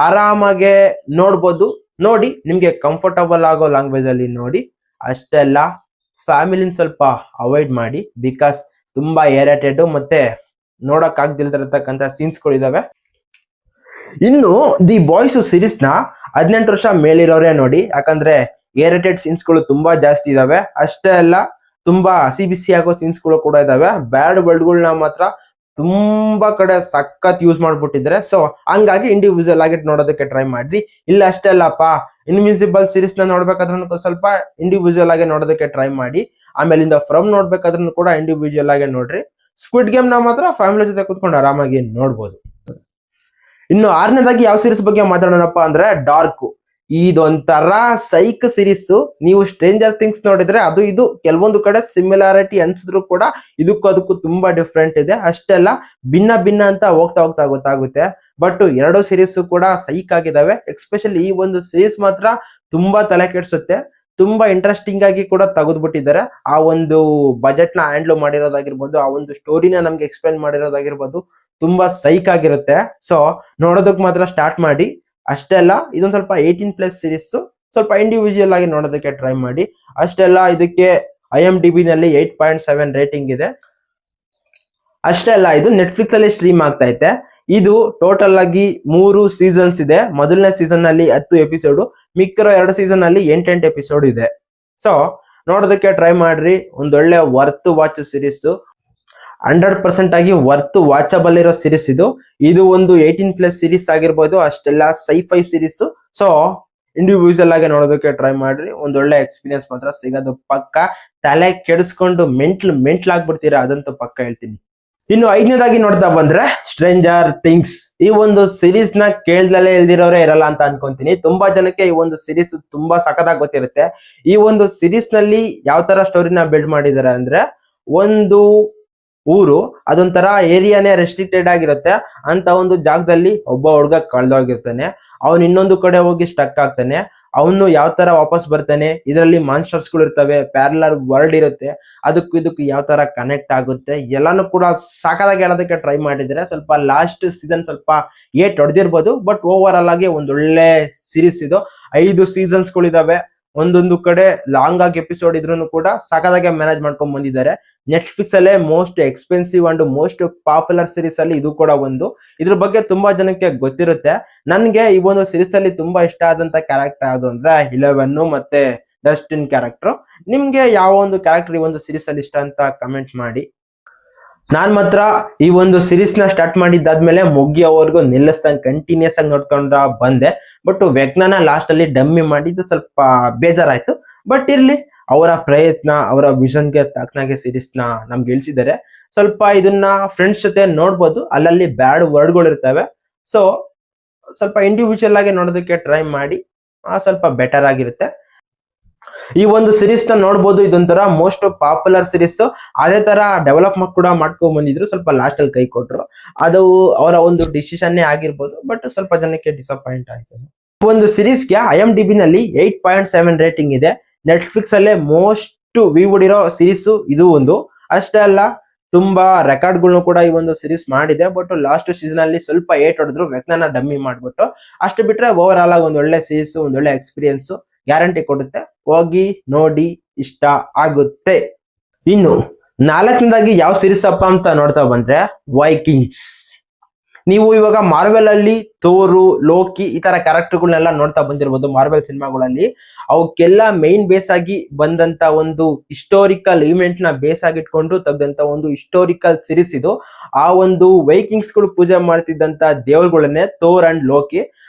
ಆರಾಮಾಗೆ ನೋಡ್ಬೋದು. ನೋಡಿ, ನಿಮ್ಗೆ ಕಂಫರ್ಟಬಲ್ ಆಗೋ ಲ್ಯಾಂಗ್ವೇಜ್ ಅಲ್ಲಿ ನೋಡಿ. ಅಷ್ಟೆಲ್ಲ ಫ್ಯಾಮಿಲಿನ ಸ್ವಲ್ಪ ಅವಾಯ್ಡ್ ಮಾಡಿ, ಬಿಕಾಸ್ ತುಂಬಾ ಏರೇಟೆಡ್ ಮತ್ತೆ ನೋಡಕ್ ಆಗ್ದಿಲ್ದಿರತಕ್ಕಂತ ಸೀನ್ಸ್ ಗಳು ಇದಾವೆ. ಇನ್ನು ದಿ ಬಾಯ್ಸ್ ಸೀರೀಸ್ ನ 18 ವರ್ಷ ಮೇಲಿರೋರೇ ನೋಡಿ, ಯಾಕಂದ್ರೆ ಏರೇಟೆಡ್ ಸೀನ್ಸ್ ಗಳು ತುಂಬಾ ಜಾಸ್ತಿ ಇದಾವೆ. ಅಷ್ಟೇ ಅಲ್ಲ, ತುಂಬಾ ಹಸಿ ಬಿಸಿ ಆಗೋ ಸೀನ್ಸ್ ಗಳು ಕೂಡ ಇದಾವೆ. ಬ್ಯಾಡ್ ವರ್ಡ್ಗಳನ್ನ ಮಾತ್ರ ತುಂಬಾ ಕಡೆ ಸಖತ್ ಯೂಸ್ ಮಾಡ್ಬಿಟ್ಟಿದ್ರೆ. ಸೊ ಹಂಗಾಗಿ ಇಂಡಿವಿಜುವಲ್ ಆಗಿ ನೋಡೋದಕ್ಕೆ ಟ್ರೈ ಮಾಡ್ರಿ. ಇಲ್ಲ ಅಷ್ಟೇ ಅಲ್ಲಪ್ಪ, ಇನ್ವಿನ್ಸಿಬಲ್ ಸೀರೀಸ್ ನ ನೋಡ್ಬೇಕಾದ್ರೂ ಸ್ವಲ್ಪ ಇಂಡಿವಿಜುವಲ್ ಆಗಿ ನೋಡೋದಕ್ಕೆ ಟ್ರೈ ಮಾಡಿ. ಆಮೇಲಿಂದ ಫ್ರಮ್ ನೋಡ್ಬೇಕಾದ್ರೂ ಕೂಡ ಇಂಡಿವಿಜುವಲ್ ಆಗಿ ನೋಡ್ರಿ. ಸ್ಕ್ವಿಡ್ ಗೇಮ್ ನ ಮಾತ್ರ ಫ್ಯಾಮಿಲಿ ಜೊತೆ ಕುತ್ಕೊಂಡು ಆರಾಮಾಗಿ ನೋಡ್ಬೋದು. ಇನ್ನು 6ನೇದಾಗಿ ಯಾವ ಸೀರೀಸ್ ಬಗ್ಗೆ ಮಾತಾಡೋಣಪ್ಪ ಅಂದ್ರೆ ಡಾರ್ಕ್. ಇದೊಂಥರ ಸೈಕ್ ಸೀರೀಸ್. ನೀವು ಸ್ಟ್ರೇಂಜರ್ ಥಿಂಗ್ಸ್ ನೋಡಿದ್ರೆ ಅದು ಇದು ಕೆಲವೊಂದು ಕಡೆ ಸಿಮಿಲಾರಿಟಿ ಅನ್ಸಿದ್ರು ಕೂಡ ಇದಕ್ಕೂ ಅದಕ್ಕೂ ತುಂಬಾ ಡಿಫ್ರೆಂಟ್ ಇದೆ. ಅಷ್ಟೆಲ್ಲ ಭಿನ್ನ ಅಂತ ಹೋಗ್ತಾ ಗೊತ್ತಾಗುತ್ತೆ. ಬಟ್ 2 ಸೀರೀಸ್ ಕೂಡ ಸೈಕ್ ಆಗಿದಾವೆ. ಎಕ್ಸ್ಪೆಷಲಿ ಈ ಒಂದು ಸೀರೀಸ್ ಮಾತ್ರ ತುಂಬಾ ತಲೆ ಕೆಡ್ಸುತ್ತೆ. ತುಂಬಾ ಇಂಟ್ರೆಸ್ಟಿಂಗ್ ಆಗಿ ಕೂಡ ತೆಗೆದ್ಬಿಟ್ಟಿದ್ದಾರೆ. ಆ ಒಂದು ಬಜೆಟ್ ನ ಹ್ಯಾಂಡ್ಲ್ ಮಾಡಿರೋದಾಗಿರ್ಬೋದು, ಆ ಒಂದು ಸ್ಟೋರಿನ ನಮ್ಗೆ ಎಕ್ಸ್ಪ್ಲೇನ್ ಮಾಡಿರೋದಾಗಿರ್ಬೋದು, ತುಂಬಾ ಸೈಕ್ ಆಗಿರುತ್ತೆ. ಸೊ ನೋಡೋದಕ್ ಮಾತ್ರ ಸ್ಟಾರ್ಟ್ ಮಾಡಿ. ಅಷ್ಟೇ ಅಲ್ಲ, ಇದೊಂದ್ ಸ್ವಲ್ಪ 18+ ಸೀರೀಸ್, ಸ್ವಲ್ಪ ಇಂಡಿವಿಜುವಲ್ ಆಗಿ ನೋಡೋದಕ್ಕೆ ಟ್ರೈ ಮಾಡಿ. ಅಷ್ಟೇ ಅಲ್ಲ, ಇದಕ್ಕೆ IMDb ನಲ್ಲಿ 8.7 ರೇಟಿಂಗ್ ಇದೆ. ಅಷ್ಟೇ ಅಲ್ಲ, ಇದು ನೆಟ್ಫ್ಲಿಕ್ಸ್ ಅಲ್ಲಿ ಸ್ಟ್ರೀಮ್ ಆಗ್ತಾ ಇದೆ. ಇದು ಟೋಟಲ್ ಆಗಿ 3 ಸೀಸನ್ಸ್ ಇದೆ. ಮೊದಲನೇ ಸೀಸನ್ ನಲ್ಲಿ 10 ಎಪಿಸೋಡ್, ಮಿಕ್ಕಿರೋ 2 ಸೀಸನ್ ಅಲ್ಲಿ 8 ಎಪಿಸೋಡ್ ಇದೆ. ಸೊ ನೋಡೋದಕ್ಕೆ ಟ್ರೈ ಮಾಡ್ರಿ. ಒಂದೊಳ್ಳೆ ವರ್ತ್ ವಾಚ್ ಸೀರೀಸ್, 100% ಆಗಿ ವರ್ತ್ ವಾಚಬಲ್ ಇರೋ ಸೀರೀಸ್ ಇದು. ಇದು ಒಂದು 18+ ಸೀರೀಸ್ ಆಗಿರ್ಬೋದು. ಅಷ್ಟೆಲ್ಲ ಸೈಫೈ ಸೀರೀಸ್. ಸೊ ಇಂಡಿವಿಜುವಲ್ ಆಗಿ ನೋಡೋದಕ್ಕೆ ಟ್ರೈ ಮಾಡ್ರಿ. ಒಂದೊಳ್ಳೆ ಎಕ್ಸ್ಪೀರಿಯನ್ಸ್ ಮಾತ್ರ ಸಿಗೋದು ಪಕ್ಕ. ತಲೆ ಕೆಡಿಸ್ಕೊಂಡು ಮೆಂಟ್ಲ್ ಆಗ್ಬಿಡ್ತೀರಾ, ಅದಂತೂ ಪಕ್ಕ ಹೇಳ್ತೀನಿ. ಇನ್ನು 5ನೇದಾಗಿ ನೋಡ್ತಾ ಬಂದ್ರೆ ಸ್ಟ್ರೇಂಜರ್ ಥಿಂಗ್ಸ್. ಈ ಒಂದು ಸೀರೀಸ್ ನ ಕೇಳ್ದಲೇ ಇಲ್ದಿರೋರೇ ಇರಲ್ಲ ಅಂತ ಅನ್ಕೊಂತೀನಿ. ತುಂಬಾ ಜನಕ್ಕೆ ಈ ಒಂದು ಸೀರೀಸ್ ತುಂಬಾ ಸಖತ್ತಾಗಿ ಗೊತ್ತಿರುತ್ತೆ. ಈ ಒಂದು ಸೀರೀಸ್ ನಲ್ಲಿ ಯಾವ ತರ ಸ್ಟೋರಿನ ಬಿಲ್ಡ್ ಮಾಡಿದ್ದಾರೆ ಅಂದ್ರೆ, ಒಂದು ಊರು, ಅದೊಂಥರ ಏರಿಯಾನೇ ರೆಸ್ಟ್ರಿಕ್ಟೆಡ್ ಆಗಿರುತ್ತೆ. ಅಂತ ಒಂದು ಜಾಗದಲ್ಲಿ ಒಬ್ಬ ಹುಡುಗ ಕಳ್ದೋಗಿರ್ತಾನೆ. ಅವನು ಇನ್ನೊಂದು ಕಡೆ ಹೋಗಿ ಸ್ಟಕ್ ಆಗ್ತಾನೆ. ಅವನು ಯಾವ ತರ ವಾಪಸ್ ಬರ್ತಾನೆ, ಇದರಲ್ಲಿ ಮಾನ್ಸ್ಟರ್ಸ್ ಗಳು ಇರ್ತವೆ, ಪ್ಯಾರಲರ್ ವರ್ಲ್ಡ್ ಇರುತ್ತೆ, ಅದಕ್ಕೂ ಇದಕ್ಕೂ ಯಾವ ತರ ಕನೆಕ್ಟ್ ಆಗುತ್ತೆ ಎಲ್ಲಾನು ಕೂಡ ಸಾಕಾಗಿ ಹೇಳೋದಕ್ಕೆ ಟ್ರೈ ಮಾಡಿದ್ರೆ. ಸ್ವಲ್ಪ ಲಾಸ್ಟ್ ಸೀಸನ್ ಸ್ವಲ್ಪ ಏಟ್ ಹೊಡೆದಿರ್ಬೋದು, ಬಟ್ ಓವರ್ ಆಲ್ ಆಗಿ ಒಂದೊಳ್ಳೆ ಸೀರೀಸ್ ಇದು. 5 ಸೀಸನ್ಸ್ ಗಳಿದಾವೆ, ಒಂದೊಂದು ಕಡೆ ಲಾಂಗ್ ಆಗಿ ಎಪಿಸೋಡ್ ಇದ್ರೂ ಕೂಡ ಸಾಕಾಗಿ ಮ್ಯಾನೇಜ್ ಮಾಡ್ಕೊಂಡ್ ಬಂದಿದ್ದಾರೆ. ನೆಟ್ಫ್ಲಿಕ್ಸ್ ಅಲ್ಲೇ most expensive and most popular series ಅಲ್ಲಿ ಇದು ಕೂಡ ಒಂದು. ಇದ್ರ ಬಗ್ಗೆ ತುಂಬಾ ಜನಕ್ಕೆ ಗೊತ್ತಿರುತ್ತೆ. ನನ್ಗೆ ಈ ಒಂದು ಸೀರೀಸ್ ಅಲ್ಲಿ ತುಂಬಾ ಇಷ್ಟ ಆದಂತ ಕ್ಯಾರೆಕ್ಟರ್ ಯಾವ್ದು ಅಂದ್ರೆ 11 ಮತ್ತೆ ಡಸ್ಟಿನ್ ಕ್ಯಾರೆಕ್ಟರ್. ನಿಮ್ಗೆ ಯಾವ ಒಂದು ಕ್ಯಾರೆಕ್ಟರ್ ಈ ಒಂದು ಸೀರೀಸ್ ಅಲ್ಲಿ ಇಷ್ಟ ಅಂತ ಕಮೆಂಟ್ ಮಾಡಿ. ನಾನ್ ಮಾತ್ರ ಈ ಒಂದು ಸೀರೀಸ್ ನ ಸ್ಟಾರ್ಟ್ ಮಾಡಿದ್ದಾದ್ಮೇಲೆ ಮುಗಿಯೋವರೆಗೂ ನಿಲ್ಲಿಸ್ದಂಗ್ ಕಂಟಿನ್ಯೂಸ್ ಆಗಿ ನೋಡ್ಕೊಂಡ ಬಂದೆ. ಬಟ್ ವೆಗ್ನಾನ ಲಾಸ್ಟ್ ಅಲ್ಲಿ ಡಮ್ಮಿ ಮಾಡಿದ್ದು ಸ್ವಲ್ಪ ಬೇಜಾರಾಯ್ತು. ಬಟ್ ಇರ್ಲಿ, ಅವರ ಪ್ರಯತ್ನ, ಅವರ ವಿಷನ್ಗೆ ತಕ್ಕನಾಗೆ ಸೀರೀಸ್ ನ ನಮ್ಗೆ ಇಳಿಸಿದ್ದಾರೆ. ಸ್ವಲ್ಪ ಇದನ್ನ ಫ್ರೆಂಡ್ಸ್ ಜೊತೆ ನೋಡ್ಬೋದು, ಅಲ್ಲಲ್ಲಿ ಬ್ಯಾಡ್ ವರ್ಡ್ಗಳು ಇರ್ತವೆ. ಸೊ ಸ್ವಲ್ಪ ಇಂಡಿವಿಜುವಲ್ ಆಗಿ ನೋಡೋದಕ್ಕೆ ಟ್ರೈ ಮಾಡಿ, ಸ್ವಲ್ಪ ಬೆಟರ್ ಆಗಿರುತ್ತೆ. ಈ ಒಂದು ಸೀರೀಸ್ ನ ನೋಡ್ಬೋದು, ಇದೊಂಥರ ಮೋಸ್ಟ್ ಪಾಪ್ಯುಲರ್ ಸೀರೀಸ್. ಅದೇ ತರ ಡೆವಲಪ್ ಕೂಡ ಮಾಡ್ಕೊಂಡ್ ಬಂದಿದ್ರು, ಸ್ವಲ್ಪ ಲಾಸ್ಟ್ ಅಲ್ಲಿ ಕೈ ಕೊಟ್ರು. ಅದು ಅವರ ಒಂದು ಡಿಸಿಷನ್ ಆಗಿರ್ಬೋದು, ಬಟ್ ಸ್ವಲ್ಪ ಜನಕ್ಕೆ ಡಿಸಪಾಯಿಂಟ್ ಆಯ್ತು. ಒಂದು ಸೀರೀಸ್ಗೆ IMDb ನಲ್ಲಿ 8.7 ರೇಟಿಂಗ್ ಇದೆ. ನೆಟ್ಫ್ಲಿಕ್ಸ್ ಅಲ್ಲೇ ಮೋಸ್ಟ್ ವ್ಯೂಡ್ ಇರೋ ಸೀರೀಸ್ ಇದು ಒಂದು. ಅಷ್ಟೇ ಅಲ್ಲ, ತುಂಬಾ ರೆಕಾರ್ಡ್ ಗಳನ್ನು ಕೂಡ ಈ ಒಂದು ಸೀರೀಸ್ ಮಾಡಿದೆ. ಬಟ್ ಲಾಸ್ಟ್ ಸೀಸನ್ ಅಲ್ಲಿ ಸ್ವಲ್ಪ ಏಟ್ ಹೊಡೆದ್ರು, ವೆಕ್ನಾನ ಡಮ್ಮಿ ಮಾಡ್ಬಿಟ್ಟು. ಅಷ್ಟು ಬಿಟ್ರೆ ಓವರ್ ಆಲ್ ಆಗಿ ಒಂದೊಳ್ಳೆ ಸೀರೀಸ್, ಒಂದೊಳ್ಳೆ ಎಕ್ಸ್ಪೀರಿಯನ್ಸ್ ಗ್ಯಾರಂಟಿ ಕೊಡುತ್ತೆ. ಹೋಗಿ ನೋಡಿ, ಇಷ್ಟ ಆಗುತ್ತೆ. ಇನ್ನು 4ನೇದಾಗಿ ಯಾವ ಸೀರೀಸ್ ಅಪ್ಪ ಅಂತ ನೋಡ್ತಾ ಬಂದ್ರೆ ವೈಕಿಂಗ್ಸ್. ನೀವು ಇವಾಗ ಮಾರ್ವೆಲ್ ಅಲ್ಲಿ ಥೋರು, ಲೋಕಿ ಈ ತರ ಕ್ಯಾರೆಕ್ಟರ್ಗಳನ್ನೆಲ್ಲ ನೋಡ್ತಾ ಬಂದಿರ್ಬೋದು ಮಾರ್ವೆಲ್ ಸಿನಿಮಾಗಳಲ್ಲಿ. ಅವಕ್ಕೆಲ್ಲ ಮೈನ್ ಬೇಸ್ ಆಗಿ ಬಂದಂತ ಒಂದು ಹಿಸ್ಟೋರಿಕಲ್ ಇವೆಂಟ್ ನ ಬೇಸ್ ಆಗಿ ಇಟ್ಕೊಂಡು ತೆಗೆದಂತ ಒಂದು ಹಿಸ್ಟೋರಿಕಲ್ ಸೀರೀಸ್ ಇದು. ಆ ಒಂದು ವೈಕಿಂಗ್ಸ್ ಗಳು ಪೂಜೆ ಮಾಡ್ತಿದ್ದಂತ ದೇವರುಗಳನ್ನೇ ಥೋರ್ ಅಂಡ್ ಲೋಕಿ.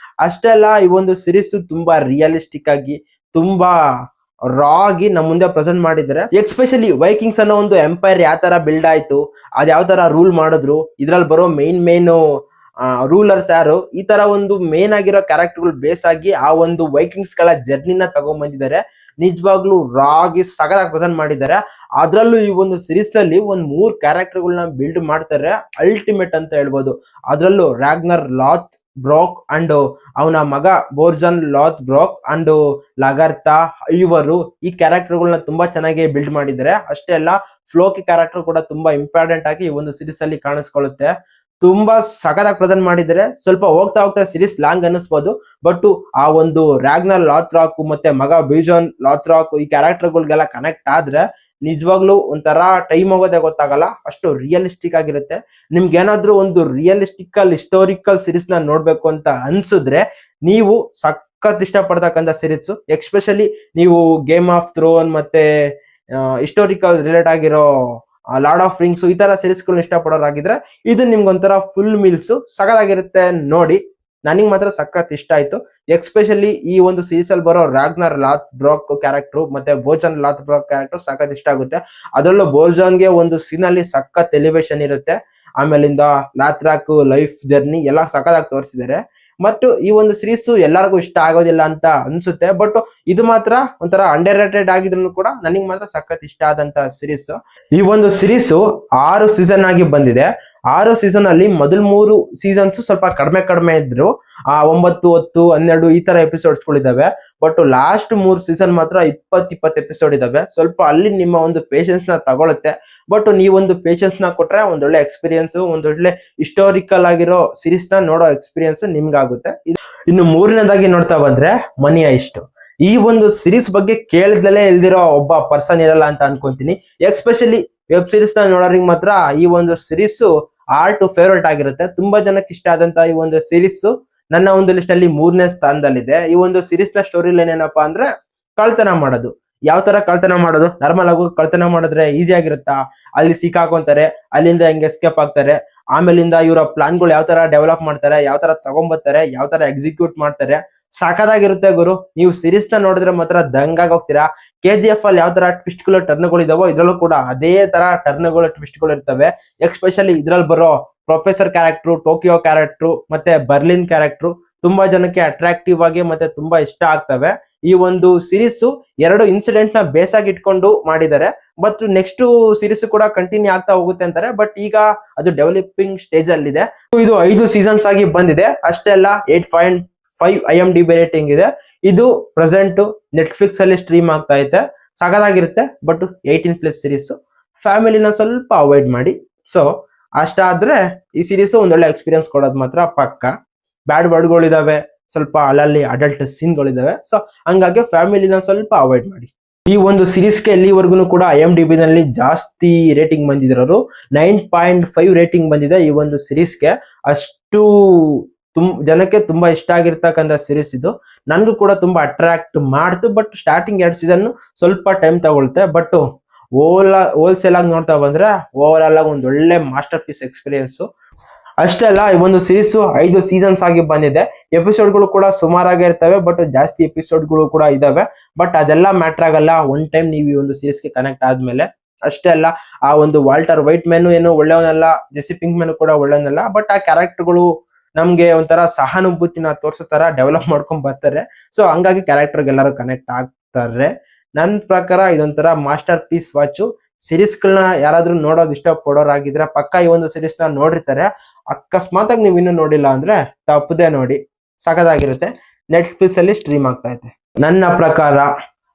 ಅಷ್ಟೇ ಅಲ್ಲ, ಈ ಒಂದು ಸೀರೀಸ್ ತುಂಬಾ ರಿಯಲಿಸ್ಟಿಕ್ ಆಗಿ, ತುಂಬಾ ರಾ ಆಗಿ ನಮ್ಮ ಮುಂದೆ ಪ್ರೆಸೆಂಟ್ ಮಾಡಿದ್ದಾರೆ. ಎಸ್ಪೆಷಲಿ ವೈಕಿಂಗ್ಸ್ ಅನ್ನೋ ಒಂದು ಎಂಪೈರ್ ಯಾವ ತರ ಬಿಲ್ಡ್ ಆಯ್ತು, ಅದ್ ಯಾವ ತರ ರೂಲ್ ಮಾಡಿದ್ರು, ಇದ್ರಲ್ಲಿ ಬರೋ ಮೇನ್ ರೂಲರ್ಸ್ ಯಾರು, ಈ ತರ ಒಂದು ಮೇನ್ ಆಗಿರೋ ಕ್ಯಾರೆಕ್ಟರ್ಗಳು ಬೇಸ್ ಆಗಿ ಆ ಒಂದು ವೈಕಿಂಗ್ಸ್ ಗಳ ಜರ್ನಿನ ತಗೊಂಡ್ ಬಂದಿದ್ದಾರೆ. ನಿಜವಾಗ್ಲೂ ರಾ ಆಗಿ ಸಗದಾಗಿ ಪ್ರೆಸೆಂಟ್ ಮಾಡಿದ್ದಾರೆ. ಅದ್ರಲ್ಲೂ ಈ ಒಂದು ಸೀರೀಸ್ ನಲ್ಲಿ ಒಂದ್ 3 ಕ್ಯಾರೆಕ್ಟರ್ಗಳನ್ನ ಬಿಲ್ಡ್ ಮಾಡ್ತಾರೆ, ಅಲ್ಟಿಮೇಟ್ ಅಂತ ಹೇಳ್ಬೋದು. ಅದ್ರಲ್ಲೂ ರಾಗ್ನರ್ ಲಾತ್ ಬ್ರಾಕ್ ಅಂಡ್ ಅವನ ಮಗ ಬೋರ್ಜನ್ ಲಾತ್ ಬ್ರಾಕ್ ಅಂಡ್ ಲಗರ್ತಾ, ಇವರು ಈ ಕ್ಯಾರೆಕ್ಟರ್ಗಳನ್ನ ತುಂಬಾ ಚೆನ್ನಾಗಿ ಬಿಲ್ಡ್ ಮಾಡಿದ್ದಾರೆ. ಅಷ್ಟೇ ಅಲ್ಲ, ಫ್ಲೋಕಿ ಕ್ಯಾರೆಕ್ಟರ್ ಕೂಡ ತುಂಬಾ ಇಂಪಾರ್ಟೆಂಟ್ ಆಗಿ ಈ ಒಂದು ಸೀರೀಸ್ ಅಲ್ಲಿ ಕಾಣಿಸ್ಕೊಳ್ಳುತ್ತೆ. ತುಂಬಾ ಸಖತ್ತಾಗಿ ಪ್ರೆಸೆಂಟ್ ಮಾಡಿದ್ದಾರೆ. ಸ್ವಲ್ಪ ಹೋಗ್ತಾ ಹೋಗ್ತಾ ಸೀರೀಸ್ ಲಾಂಗ್ ಅನಿಸ್ಬೋದು, ಬಟ್ ಆ ಒಂದು ರಾಗ್ನರ್ ಲಾಥ್ರಾಕ್ ಮತ್ತೆ ಮಗ ಬಿಜಾನ್ ಲಾಥ್ರಾಕ್ ಈ ಕ್ಯಾರೆಕ್ಟರ್ಗಳಿಗೆಲ್ಲ ಕನೆಕ್ಟ್ ಆದ್ರೆ ನಿಜವಾಗ್ಲೂ ಒಂಥರ ಟೈಮ್ ಹೋಗೋದೇ ಗೊತ್ತಾಗಲ್ಲ, ಅಷ್ಟು ರಿಯಲಿಸ್ಟಿಕ್ ಆಗಿರುತ್ತೆ. ನಿಮ್ಗೆ ಏನಾದ್ರೂ ಒಂದು ರಿಯಲಿಸ್ಟಿಕಲ್ ಹಿಸ್ಟೋರಿಕಲ್ ಸೀರೀಸ್ ನ ನೋಡ್ಬೇಕು ಅಂತ ಅನ್ಸಿದ್ರೆ ನೀವು ಸಖತ್ ಇಷ್ಟಪಡ್ತಕ್ಕಂಥ ಸೀರೀಸ್. ಎಸ್ಪೆಷಲಿ ನೀವು ಗೇಮ್ ಆಫ್ ಥ್ರೋನ್ ಮತ್ತೆ ಹಿಸ್ಟೋರಿಕಲ್ ರಿಲೇಟ್ ಆಗಿರೋ ಲಾರ್ಡ್ ಆಫ್ ರಿಂಗ್ಸ್ ಈ ತರ ಸೀರೀಸ್ ಗಳನ್ನ ಇಷ್ಟಪಡೋರಾಗಿದ್ರೆ ಇದು ನಿಮ್ಗೊಂಥರ ಫುಲ್ ಮೀಲ್ಸ್ ಸಗದಾಗಿರುತ್ತೆ ನೋಡಿ. ನನಗೆ ಮಾತ್ರ ಸಖತ್ ಇಷ್ಟ ಆಯ್ತು. ಎಸ್ಪೆಷಲಿ ಈ ಒಂದು ಸೀರೀಸ್ ಅಲ್ಲಿ ಬರೋ ರಾಗ್ನರ್ ಲಾತ್ ಬ್ರಾಕ್ ಕ್ಯಾರೆಕ್ಟರ್ ಮತ್ತೆ ಬೋರ್ಜನ್ ಲಾತ್ ಬ್ರಾಕ್ ಕ್ಯಾರೆಕ್ಟರ್ ಸಖತ್ ಇಷ್ಟ ಆಗುತ್ತೆ. ಅದರಲ್ಲೂ ಬೋರ್ಜನ್ಗೆ ಒಂದು ಸೀನ್ ಅಲ್ಲಿ ಸಖತ್ ಎಲಿವೇಶನ್ ಇರುತ್ತೆ. ಆಮೇಲಿಂದ ಲಾಥ್ರಾಕ್ ಲೈಫ್ ಜರ್ನಿ ಎಲ್ಲ ಸಖತ್ತಾಗಿ ತೋರಿಸಿದ್ದಾರೆ. ಮತ್ತು ಈ ಒಂದು ಸೀರೀಸ್ ಎಲ್ಲರಿಗೂ ಇಷ್ಟ ಆಗೋದಿಲ್ಲ ಅಂತ ಅನ್ಸುತ್ತೆ, ಬಟ್ ಇದು ಮಾತ್ರ ಒಂಥರ ಅಂಡರ್ ರೇಟೆಡ್ ಆಗಿದ್ರು ಕೂಡ ನನಗೆ ಮಾತ್ರ ಸಖತ್ ಇಷ್ಟ ಆದಂತ ಸೀರೀಸ್. ಈ ಒಂದು ಸೀರೀಸ್ 6 ಸೀಸನ್ ಆಗಿ ಬಂದಿದೆ. 6 ಸೀಸನ್ ಅಲ್ಲಿ ಮೊದಲ 3 ಸೀಸನ್ಸ್ ಸ್ವಲ್ಪ ಕಡಿಮೆ ಇದ್ರು, 9, 10, 12 ಈ ತರ ಎಪಿಸೋಡ್ಸ್ ಗಳಿದಾವೆ. ಬಟ್ ಲಾಸ್ಟ್ 3 ಸೀಸನ್ ಮಾತ್ರ 20 ಎಪಿಸೋಡ್ ಇದಾವೆ. ಸ್ವಲ್ಪ ಅಲ್ಲಿ ನಿಮ್ಮ ಒಂದು ಪೇಷನ್ಸ್ ನ ತಗೊಳುತ್ತೆ. ಬಟ್ ನೀವೊಂದು ಪೇಷನ್ಸ್ ನ ಕೊಟ್ರೆ ಒಂದೊಳ್ಳೆ ಎಕ್ಸ್ಪೀರಿಯನ್ಸ್, ಒಂದೊಳ್ಳೆ ಹಿಸ್ಟೋರಿಕಲ್ ಆಗಿರೋ ಸೀರೀಸ್ ನ ನೋಡೋ ಎಕ್ಸ್ಪೀರಿಯನ್ಸ್ ನಿಮ್ಗಾಗುತ್ತೆ. ಇನ್ನು 3ನೇದಾಗಿ ನೋಡ್ತಾ ಬಂದ್ರೆ ಮನಿ ಹೈಸ್ಟ್. ಈ ಒಂದು ಸೀರೀಸ್ ಬಗ್ಗೆ ಕೇಳಿದಲೇ ಇಲ್ದಿರೋ ಒಬ್ಬ ಪರ್ಸನ್ ಇರಲ್ಲ ಅಂತ ಅನ್ಕೊಂತೀನಿ. ಎಸ್ಪೆಷಲಿ ವೆಬ್ ಸೀರೀಸ್ ನ ನೋಡೋರಿಗೆ ಮಾತ್ರ ಈ ಒಂದು ಸೀರೀಸ್ ಆರ್ಟ್ ಫೇವ್ರೇಟ್ ಆಗಿರುತ್ತೆ. ತುಂಬಾ ಜನಕ್ಕೆ ಇಷ್ಟ ಆದಂತ ಈ ಒಂದು ಸೀರೀಸ್ ನನ್ನ ಒಂದು ಲಿಸ್ಟ್ ಅಲ್ಲಿ 3ನೇ ಸ್ಥಾನದಲ್ಲಿದೆ. ಈ ಒಂದು ಸೀರೀಸ್ ನ ಸ್ಟೋರಿ ಲೈನ್ ಏನಪ್ಪಾ ಅಂದ್ರೆ ಕಳ್ತನ ಮಾಡೋದು. ಯಾವ ತರ ಕಳ್ತನ ಮಾಡೋದು? ನಾರ್ಮಲ್ ಆಗಿ ಕಳ್ತನ ಮಾಡಿದ್ರೆ ಈಸಿ ಆಗಿರುತ್ತಾ? ಅಲ್ಲಿ ಸಿಕ್ಕಾಕೊಂತಾರೆ, ಅಲ್ಲಿಂದ ಹೆಂಗ್ ಎಸ್ಕೇಪ್ ಆಗ್ತಾರೆ, ಆಮೇಲಿಂದ ಇವರ ಪ್ಲಾನ್ಗಳು ಯಾವ ತರ ಡೆವಲಪ್ ಮಾಡ್ತಾರೆ, ಯಾವ ತರ ತಗೊಂಬರ್ತಾರೆ, ಯಾವ ತರ ಎಕ್ಸಿಕ್ಯೂಟ್ ಮಾಡ್ತಾರೆ, ಸಾಕಾಗಿರುತ್ತೆ ಗುರು. ನೀವು ಸೀರೀಸ್ ನ ನೋಡಿದ್ರೆ ಮಾತ್ರ ದಂಗಾಗಿ ಹೋಗ್ತೀರಾ. KGF ಅಲ್ಲಿ ಯಾವ ತರ ಟ್ವಿಸ್ಟ್ ಗಳು ಟರ್ನ್ಗಳು ಇದಾವೋ ಇದ್ರಲ್ಲೂ ಕೂಡ ಅದೇ ತರ ಟರ್ನ್ಗಳು ಟ್ವಿಸ್ಟ್ ಗಳು ಇರ್ತವೆ. ಎಸ್ಪೆಷಲಿ ಇದ್ರಲ್ಲಿ ಬರೋ ಪ್ರೊಫೆಸರ್ ಕ್ಯಾರೆಕ್ಟರ್, ಟೋಕಿಯೋ ಕ್ಯಾರೆಕ್ಟರ್ ಮತ್ತೆ ಬರ್ಲಿನ್ ಕ್ಯಾರೆಕ್ಟರ್ ತುಂಬಾ ಜನಕ್ಕೆ ಅಟ್ರಾಕ್ಟಿವ್ ಆಗಿ ಮತ್ತೆ ತುಂಬಾ ಇಷ್ಟ ಆಗ್ತವೆ. ಈ ಒಂದು ಸೀರೀಸ್ 2 ಇನ್ಸಿಡೆಂಟ್ ನ ಬೇಸ್ ಆಗಿ ಇಟ್ಕೊಂಡು ಮಾಡಿದ್ದಾರೆ. ಮತ್ತು ನೆಕ್ಸ್ಟ್ ಸೀರೀಸ್ ಕೂಡ ಕಂಟಿನ್ಯೂ ಆಗ್ತಾ ಹೋಗುತ್ತೆ ಅಂತಾರೆ, ಬಟ್ ಈಗ ಅದು ಡೆವಲಪಿಂಗ್ ಸ್ಟೇಜ್ ಅಲ್ಲಿ ಇದೆ. ಇದು 5 ಸೀಸನ್ಸ್ ಆಗಿ ಬಂದಿದೆ. ಅಷ್ಟೇ ಅಲ್ಲ 8.5 IMDb ರೇಟಿಂಗ್ ಇದೆ. ಇದು ಪ್ರೆಸೆಂಟ್ ನೆಟ್ಫ್ಲಿಕ್ಸ್ ಅಲ್ಲಿ ಸ್ಟ್ರೀಮ್ ಆಗ್ತಾ ಐತೆ, ಸಗದಾಗಿರುತ್ತೆ. ಬಟ್ 18+ ಸೀರೀಸ್, ಫ್ಯಾಮಿಲಿನ ಸ್ವಲ್ಪ ಅವಾಯ್ಡ್ ಮಾಡಿ. ಸೊ ಅಷ್ಟಾದ್ರೆ ಈ ಸೀರೀಸ್ ಒಂದೊಳ್ಳೆ ಎಕ್ಸ್ಪೀರಿಯನ್ಸ್ ಕೊಡೋದು ಮಾತ್ರ ಪಕ್ಕ. ಬ್ಯಾಡ್ ವರ್ಡ್ಗಳಿದಾವೆ, ಸ್ವಲ್ಪ ಅಲ್ಲಲ್ಲಿ ಅಡಲ್ಟ್ ಸೀನ್ಗಳಿದಾವೆ. ಸೊ ಹಂಗಾಗಿ ಫ್ಯಾಮಿಲಿನ ಸ್ವಲ್ಪ ಅವಾಯ್ಡ್ ಮಾಡಿ. ಈ ಒಂದು ಸೀರೀಸ್ಗೆ ಇಲ್ಲಿವರೆಗೂ ಕೂಡ IMDb ನಲ್ಲಿ ಜಾಸ್ತಿ ರೇಟಿಂಗ್ ಬಂದಿದ್ರು, 9.5 ರೇಟಿಂಗ್ ಬಂದಿದೆ ಈ ಒಂದು ಸೀರೀಸ್ಗೆ. ಅಷ್ಟು ಜನಕ್ಕೆ ತುಂಬಾ ಇಷ್ಟ ಆಗಿರ್ತಕ್ಕಂಥ ಸೀರೀಸ್ ಇದು. ನನ್ಗೂ ಕೂಡ ತುಂಬಾ ಅಟ್ರಾಕ್ಟ್ ಮಾಡ್ತು. ಬಟ್ ಸ್ಟಾರ್ಟಿಂಗ್ 2 ಸೀಸನ್ ಸ್ವಲ್ಪ ಟೈಮ್ ತಗೊಳುತ್ತೆ. ಬಟ್ ಹೋಲ್ಸೇಲ್ ಆಗಿ ನೋಡ್ತಾ ಬಂದ್ರೆ ಓವರ್ ಆಲ್ ಆಗಿ ಒಂದು ಒಳ್ಳೆ ಮಾಸ್ಟರ್ ಪೀಸ್ ಎಕ್ಸ್ಪೀರಿಯನ್ಸ್. ಅಷ್ಟೇ ಅಲ್ಲ, ಈ ಒಂದು ಸೀರೀಸ್ 5 ಸೀಸನ್ಸ್ ಆಗಿ ಬಂದಿದೆ. ಎಪಿಸೋಡ್ಗಳು ಕೂಡ ಸುಮಾರಾಗಿ ಇರ್ತವೆ, ಬಟ್ ಜಾಸ್ತಿ ಎಪಿಸೋಡ್ಗಳು ಕೂಡ ಇದಾವೆ. ಬಟ್ ಅದೆಲ್ಲ ಮ್ಯಾಟರ್ ಆಗಲ್ಲ ಒನ್ ಟೈಮ್ ನೀವು ಈ ಒಂದು ಸೀರೀಸ್ಗೆ ಕನೆಕ್ಟ್ ಆದ್ಮೇಲೆ. ಅಷ್ಟೇ ಅಲ್ಲ, ಆ ಒಂದು ವಾಲ್ಟರ್ ವೈಟ್ ಮ್ಯಾನು ಏನು ಒಳ್ಳೆಯವನಲ್ಲ, ಜೆಸಿ ಪಿಂಕ್ ಮ್ಯಾನು ಕೂಡ ಒಳ್ಳೆಯವನಲ್ಲ. ಬಟ್ ಆ ಕ್ಯಾರೆಕ್ಟರ್ಗಳು ನಮ್ಗೆ ಒಂಥರ ಸಹಾನುಭೂತಿನ ತೋರ್ಸೋ ತರ ಡೆವಲಪ್ ಮಾಡ್ಕೊಂಡ್ ಬರ್ತಾರೆ. ಸೊ ಹಂಗಾಗಿ ಕ್ಯಾರೆಕ್ಟರ್ಗೆ ಎಲ್ಲರೂ ಕನೆಕ್ಟ್ ಆಗ್ತಾರೆ. ನನ್ನ ಪ್ರಕಾರ ಇದೊಂಥರ ಮಾಸ್ಟರ್ ಪೀಸ್ ವಾಚ್. ಸೀರೀಸ್ಗಳನ್ನ ಯಾರಾದ್ರೂ ನೋಡೋದು ಇಷ್ಟಪಡೋರಾಗಿದ್ರೆ ಪಕ್ಕ ಈ ಒಂದು ಸೀರೀಸ್ ನ ನೋಡಿರ್ತಾರೆ. ಅಕಸ್ಮಾತ್ ಆಗಿ ನೀವು ಇನ್ನೂ ನೋಡಿಲ್ಲ ಅಂದ್ರೆ ತಪ್ಪದೆ ನೋಡಿ, ಸಖತ್ತಾಗಿರುತ್ತೆ. ನೆಟ್ಫ್ಲಿಕ್ಸ್ ಅಲ್ಲಿ ಸ್ಟ್ರೀಮ್ ಆಗ್ತಾ ಇದೆ. ನನ್ನ ಪ್ರಕಾರ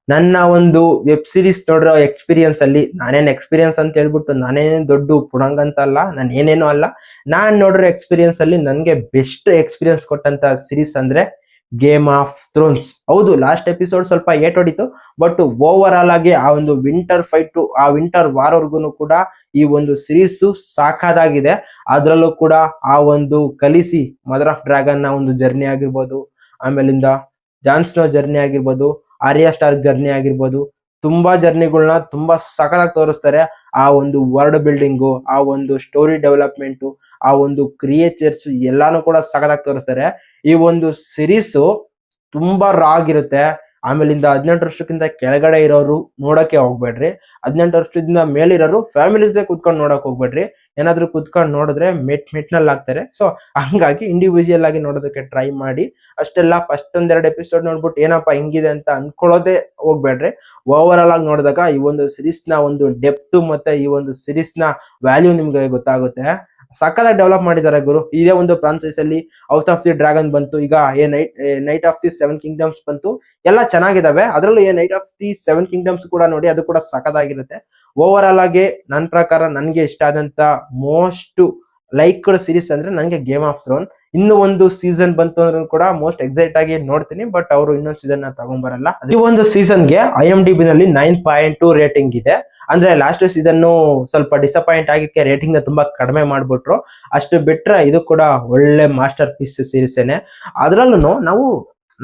ನನ್ನ ಒಂದು ವೆಬ್ ಸೀರೀಸ್ ನೋಡಿರೋ ಎಕ್ಸ್ಪೀರಿಯನ್ಸ್ ಅಲ್ಲಿ, ನಾನೇನ್ ಎಕ್ಸ್ಪೀರಿಯನ್ಸ್ ಅಂತ ಹೇಳ್ಬಿಟ್ಟು ನಾನೇನ್ ದೊಡ್ಡ ಪುಣಂಗ್ ಅಂತ ಅಲ್ಲ, ನಾನು ಏನೇನೋ ಅಲ್ಲ, ನಾನ್ ನೋಡಿರೋ ಎಕ್ಸ್ಪೀರಿಯನ್ಸ್ ಅಲ್ಲಿ ನನ್ಗೆ ಬೆಸ್ಟ್ ಎಕ್ಸ್ಪೀರಿಯನ್ಸ್ ಕೊಟ್ಟಂತ ಸೀರೀಸ್ ಅಂದ್ರೆ ಗೇಮ್ ಆಫ್ ಥ್ರೋನ್ಸ್. ಹೌದು, ಲಾಸ್ಟ್ ಎಪಿಸೋಡ್ ಸ್ವಲ್ಪ ಏಟ್ ಹೊಡಿತು. ಬಟ್ ಓವರ್ ಆಲ್ ಆಗಿ ಆ ಒಂದು ವಿಂಟರ್ ಫೈಟ್, ಆ ವಿಂಟರ್ ವಾರ್ವರ್ಗು ಕೂಡ ಈ ಒಂದು ಸೀರೀಸ್ ಸಾಕಾದಾಗಿದೆ. ಅದ್ರಲ್ಲೂ ಕೂಡ ಆ ಒಂದು ಕಲಿಸಿ ಮದರ್ ಆಫ್ ಡ್ರ್ಯಾಗನ್ ನ ಒಂದು ಜರ್ನಿ ಆಗಿರ್ಬೋದು, ಆಮೇಲಿಂದ ಜಾನ್ಸ್ನೋ ಜರ್ನಿ ಆಗಿರ್ಬೋದು, ಆರ್ಯಾ ಸ್ಟಾರ್ಕ್ ಜರ್ನಿ ಆಗಿರ್ಬೋದು, ತುಂಬಾ ಜರ್ನಿಗಳನ್ನ ತುಂಬಾ ಸಖತ್ತಾಗಿ ತೋರಿಸ್ತಾರೆ. ಆ ಒಂದು ವರ್ಡ್ ಬಿಲ್ಡಿಂಗು, ಆ ಒಂದು ಸ್ಟೋರಿ ಡೆವಲಪ್ಮೆಂಟು, ಆ ಒಂದು ಕ್ರಿಯೇಚರ್ಸ್ ಎಲ್ಲಾನು ಕೂಡ ಸಖತ್ತಾಗಿ ತೋರಿಸ್ತಾರೆ. ಈ ಒಂದು ಸೀರೀಸ್ ತುಂಬಾ ರಾ ಆಗಿರುತ್ತೆ. ಆಮೇಲಿಂದ 18 ವರ್ಷಕ್ಕಿಂತ ಕೆಳಗಡೆ ಇರೋರು ನೋಡಕ್ಕೆ ಹೋಗ್ಬೇಡ್ರಿ. 18 ವರ್ಷದಿಂದ ಮೇಲಿರೋರು ಫ್ಯಾಮಿಲೀಸ್ ಕುತ್ಕೊಂಡು ನೋಡಕ್ ಹೋಗ್ಬೇಡ್ರಿ. ಏನಾದ್ರು ಕುತ್ಕೊಂಡು ನೋಡಿದ್ರೆ ಮೆಟ್ನಲ್ಲಿ ಆಗ್ತಾರೆ. ಸೊ ಹಂಗಾಗಿ ಇಂಡಿವಿಜುವಲ್ ಆಗಿ ನೋಡೋದಕ್ಕೆ ಟ್ರೈ ಮಾಡಿ. ಅಷ್ಟೆಲ್ಲ ಫಸ್ಟ್ 1-2 ಎಪಿಸೋಡ್ ನೋಡ್ಬಿಟ್ಟು ಏನಪ್ಪಾ ಹಿಂಗಿದೆ ಅಂತ ಅನ್ಕೊಳ್ಳೋದೇ ಹೋಗ್ಬೇಡ್ರಿ. ಓವರ್ ಆಲ್ ಆಗಿ ನೋಡಿದಾಗ ಈ ಒಂದು ಸೀರೀಸ್ ನ ಒಂದು ಡೆಪ್ತ್ ಮತ್ತೆ ಈ ಒಂದು ಸೀರೀಸ್ ನ ವ್ಯಾಲ್ಯೂ ನಿಮ್ಗೆ ಗೊತ್ತಾಗುತ್ತೆ. ಸಕ್ಕತ್ತಾಗಿ ಡೆವಲಪ್ ಮಾಡಿದ್ದಾರೆ ಗುರು. ಇದೇ ಒಂದು ಫ್ರಾಂಚೈಸ್ ಅಲ್ಲಿ ಹೌಸ್ ಆಫ್ ದಿ ಡ್ರ್ಯಾಗನ್ ಬಂತು, ಈಗ ನೈಟ್ ಆಫ್ ದಿ 7 ಕಿಂಗ್ಡಮ್ಸ್ ಬಂತು, ಎಲ್ಲ ಚೆನ್ನಾಗಿದಾವೆ. ಅದರಲ್ಲೂ ನೈಟ್ ಆಫ್ ದಿ 7 ಕಿಂಗ್ಡಮ್ಸ್ ಕೂಡ ನೋಡಿ, ಅದು ಕೂಡ ಸಕ್ಕತ್ತಾಗಿರುತ್ತೆ. ಓವರ್ ಆಲ್ ಆಗಿ ನನ್ನ ಪ್ರಕಾರ ನನ್ಗೆ ಇಷ್ಟ ಆದಂತ ಮೋಸ್ಟ್ ಲೈಕ್ಡ್ ಸೀರೀಸ್ ಅಂದ್ರೆ ನಂಗೆ ಗೇಮ್ ಆಫ್ ಥ್ರೋನ್. ಇನ್ನು ಒಂದು ಸೀಸನ್ ಬಂತು ಅಂದ್ರೆ ಕೂಡ ಮೋಸ್ಟ್ ಎಕ್ಸೈಟ್ ಆಗಿ ನೋಡ್ತೀನಿ. ಬಟ್ ಅವರು ಇನ್ನೊಂದು ಸೀಸನ್ ನ ತಗೊಂಡ್ಬರಲ್ಲ. ಈ ಒಂದು ಸೀಸನ್ಗೆ IMDb ನಲ್ಲಿ 9.2 ರೇಟಿಂಗ್ ಇದೆ. ಅಂದ್ರೆ ಲಾಸ್ಟ್ ಸೀಸನ್ ಸ್ವಲ್ಪ ಡಿಸಪಾಯಿಂಟ್ ಆಗಿಕ್ಕೆ ರೇಟಿಂಗ್ ನ ತುಂಬಾ ಕಡಿಮೆ ಮಾಡ್ಬಿಟ್ರು. ಅಷ್ಟು ಬಿಟ್ರೆ ಇದು ಕೂಡ ಒಳ್ಳೆ ಮಾಸ್ಟರ್ ಪೀಸ್ ಸೀರೀಸ್ ಏನೆ. ಅದ್ರಲ್ಲೂ ನಾವು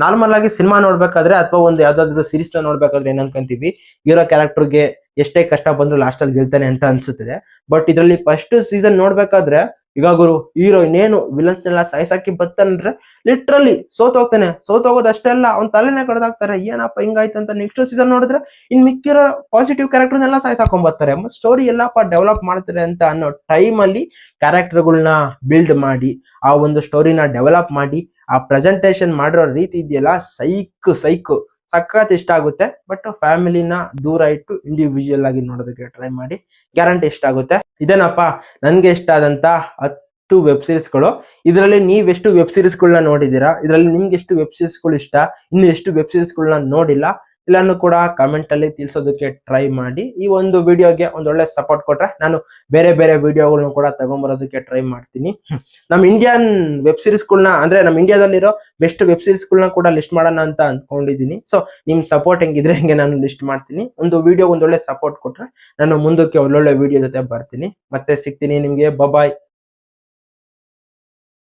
ನಾರ್ಮಲ್ ಆಗಿ ಸಿನಿಮಾ ನೋಡ್ಬೇಕಾದ್ರೆ ಅಥವಾ ಒಂದು ಯಾವ್ದಾದ್ರು ಸೀರೀಸ್ ನ ನೋಡ್ಬೇಕಾದ್ರೆ ಏನ್ ಅನ್ಕೊಂತೀವಿ, ಹೀರೋ ಕ್ಯಾರೆಕ್ಟರ್ಗೆ ಎಷ್ಟೇ ಕಷ್ಟ ಬಂದ್ರು ಲಾಸ್ಟ್ ಅಲ್ಲಿ ಗೆಲ್ತಾನೆ ಅಂತ ಅನ್ಸುತ್ತದೆ. ಬಟ್ ಇದರಲ್ಲಿ ಫಸ್ಟ್ ಸೀಸನ್ ನೋಡ್ಬೇಕಾದ್ರೆ ಈಗ ಗುರು ಹೀರೋ ಇನ್ನೇನು ವಿಲನ್ಸ್ ಎಲ್ಲ ಸಾಯ್ಸಾಕಿ ಬರ್ತಾನಂದ್ರೆ ಲಿಟ್ರಲಿ ಸೋತೋಗ್ತಾನೆ. ಸೋತೋಗೋದು ಅಷ್ಟೇ ಅಲ್ಲ, ಅವ್ನ ತಲೆನೇ ಕಡ್ದಾಕ್ತಾರೆ. ಏನಪ್ಪ ಹಿಂಗಾಯ್ತು ಅಂತ ನೆಕ್ಸ್ಟ್ ಸೀಸನ್ ನೋಡಿದ್ರೆ ಇನ್ ಮಿಕ್ಕಿರೋ ಪಾಸಿಟಿವ್ ಕ್ಯಾರೆಕ್ಟರ್ನೆಲ್ಲ ಸಾಯ್ಸಾಕೊಂಡ್ ಬರ್ತಾರೆ. ಮತ್ತೆ ಸ್ಟೋರಿ ಎಲ್ಲಪ್ಪ ಡೆವಲಪ್ ಮಾಡ್ತಾರೆ ಅಂತ ಅನ್ನೋ ಟೈಮ್ ಅಲ್ಲಿ ಕ್ಯಾರೆಕ್ಟರ್ಗಳನ್ನ ಬಿಲ್ಡ್ ಮಾಡಿ, ಆ ಒಂದು ಸ್ಟೋರಿನ ಡೆವಲಪ್ ಮಾಡಿ, ಆ ಪ್ರೆಸೆಂಟೇಶನ್ ಮಾಡಿರೋ ರೀತಿ ಇದೆಯಲ್ಲ ಸೈಕ್ ಸಖತ್ ಇಷ್ಟ ಆಗುತ್ತೆ. ಬಟ್ ಫ್ಯಾಮಿಲಿನ ದೂರ ಇಟ್ಟು ಇಂಡಿವಿಜುವಲ್ ಆಗಿ ನೋಡೋದಕ್ಕೆ ಟ್ರೈ ಮಾಡಿ, ಗ್ಯಾರಂಟಿ ಇಷ್ಟ ಆಗುತ್ತೆ. ಇದೇನಪ್ಪ ನನ್ಗೆ ಇಷ್ಟ ಆದಂತ 10 ವೆಬ್ ಸೀರೀಸ್ಗಳು. ಇದರಲ್ಲಿ ನೀವೆಷ್ಟು ವೆಬ್ ಸೀರೀಸ್ಗಳನ್ನ ನೋಡಿದೀರಾ, ಇದರಲ್ಲಿ ನಿಮ್ಗೆ ಎಷ್ಟು ವೆಬ್ ಸೀರೀಸ್ಗಳು ಇಷ್ಟ, ಇನ್ನು ಎಷ್ಟು ವೆಬ್ ಸೀರೀಸ್ಗಳನ್ನ ನೋಡಿಲ್ಲ, ಇಲ್ಲಾನು ಕೂಡ ಕಾಮೆಂಟ್ ಅಲ್ಲಿ ತಿಳಿಸೋದಕ್ಕೆ ಟ್ರೈ ಮಾಡಿ. ಈ ಒಂದು ವಿಡಿಯೋಗೆ ಒಂದೊಳ್ಳೆ ಸಪೋರ್ಟ್ ಕೊಟ್ರೆ ನಾನು ಬೇರೆ ಬೇರೆ ವಿಡಿಯೋಗಳನ್ನ ಕೂಡ ತಗೊಂಡ್ಬರೋದಕ್ಕೆ ಟ್ರೈ ಮಾಡ್ತೀನಿ. ನಮ್ ಇಂಡಿಯನ್ ವೆಬ್ ಸೀರೀಸ್ಗಳನ್ನ ಅಂದ್ರೆ ನಮ್ಮ ಇಂಡಿಯಾದಲ್ಲಿರೋ ಬೆಸ್ಟ್ ವೆಬ್ ಸೀರೀಸ್ಗಳನ್ನ ಕೂಡ ಲಿಸ್ಟ್ ಮಾಡೋಣ ಅಂತ ಅನ್ಕೊಂಡಿದೀನಿ. ಸೊ ನಿಮ್ ಸಪೋರ್ಟ್ ಹೆಂಗಿದ್ರೆ ಹೆಂಗೆ ನಾನು ಲಿಸ್ಟ್ ಮಾಡ್ತೀನಿ. ಒಂದು ವಿಡಿಯೋ ಒಂದೊಳ್ಳೆ ಸಪೋರ್ಟ್ ಕೊಟ್ರೆ ನಾನು ಮುಂದಕ್ಕೆ ಒಳ್ಳೊಳ್ಳೆ ವಿಡಿಯೋ ಜೊತೆ ಬರ್ತೀನಿ. ಮತ್ತೆ ಸಿಗ್ತೀನಿ ನಿಮ್ಗೆ. ಬಾಯ್.